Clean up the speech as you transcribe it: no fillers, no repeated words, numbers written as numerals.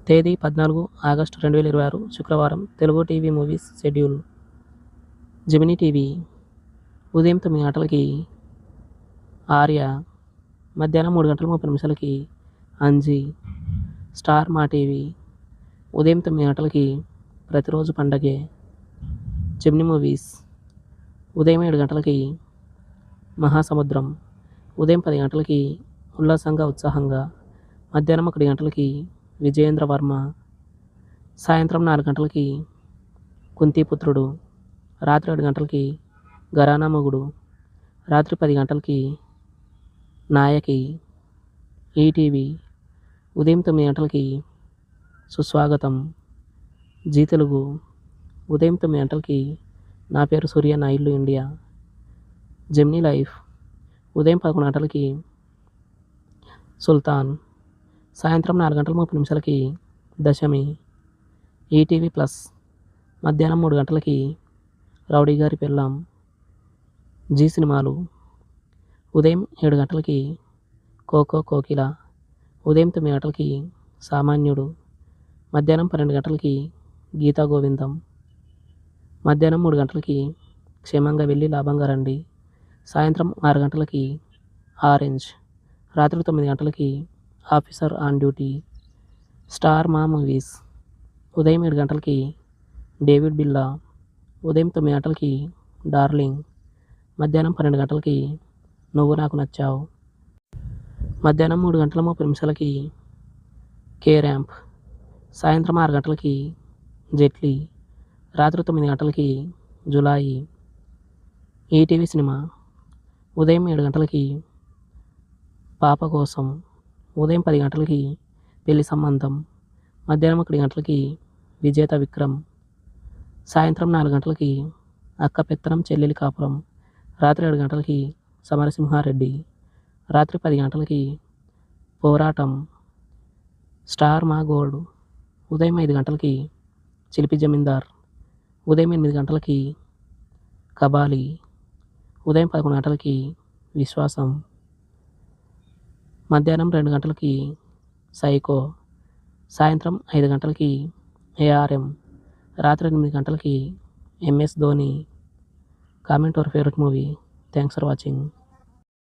తేదీ 14 ఆగస్టు 2026 శుక్రవారం. Telugu TV movies schedule. Gemini TV ఉదయం 9 గంటలకి ఆర్య, మధ్యాహ్నం 3 గంటల 30 నిమిషాలకి అంజీ. స్టార్ మా టీవీ ఉదయం 9 గంటలకి ప్రతిరోజు పండగే. జెమినీ మూవీస్ ఉదయం 7 గంటలకి మహాసముద్రం, ఉదయం 10 గంటలకి ఉల్లాసంగా ఉత్సాహంగా, మధ్యాహ్నం 1 గంటలకి విజయేంద్ర వర్మ, సాయంత్రం 4 గంటలకి కుంతిపుత్రుడు, రాత్రి 7 గంటలకి ఘరానా మొగుడు, రాత్రి 10 గంటలకి నాయకి. ఈటీవీ ఉదయం 9 గంటలకి సుస్వాగతం. జీ తెలుగు ఉదయం 9 గంటలకి నా పేరు సూర్య నా ఇల్లు ఇండియా. జెమినీ లైఫ్ ఉదయం 11 గంటలకి సుల్తాన్, సాయంత్రం 4 గంటల 30 నిమిషాలకి దశమి. ఈటీవీ ప్లస్ మధ్యాహ్నం 3 గంటలకి రౌడీ గారి పెళ్ళాం. జీ సినిమాలు ఉదయం 7 గంటలకి కోకో కోకిల, ఉదయం 9 గంటలకి సామాన్యుడు, మధ్యాహ్నం 12 గంటలకి గీతా గోవిందం, మధ్యాహ్నం 3 గంటలకి క్షేమంగా వెళ్ళి లాభంగా రండి, సాయంత్రం 6 గంటలకి ఆరెంజ్, రాత్రి 9 గంటలకి ఆఫీసర్ ఆన్ డ్యూటీ. స్టార్ మా మూవీస్ ఉదయం 7 గంటలకి డేవిడ్ బిల్లా, ఉదయం 9 గంటలకి డార్లింగ్, మధ్యాహ్నం 12 గంటలకి నువ్వు నాకు నచ్చావు, మధ్యాహ్నం 3 గంటల 30 నిమిషాలకి కే ర్యాంప్, సాయంత్రం 6 గంటలకి జెట్లీ, రాత్రి 9 గంటలకి జులాయి. ఈటీవీ సినిమా ఉదయం 7 గంటలకి పాప కోసం, ఉదయం 10 గంటలకి పెళ్లి సంబంధం, మధ్యాహ్నం 1 గంటలకి విజేత విక్రమ్, సాయంత్రం 4 గంటలకి అక్క పెత్తనం చెల్లెలి కాపురం, రాత్రి 7 గంటలకి సమరసింహారెడ్డి, రాత్రి 10 గంటలకి పోరాటం. స్టార్ మా గోల్డ్ ఉదయం 5 గంటలకి చిలిపి జమీందార్, ఉదయం 8 గంటలకి కబాలి, ఉదయం 11 గంటలకి విశ్వాసం, మధ్యాహ్నం 2 గంటలకి సైకో, సాయంత్రం 5 గంటలకి ఏఆర్ఎం, రాత్రి 8 గంటలకి MS Dhoni. Comment your favourite movie. Thanks for watching.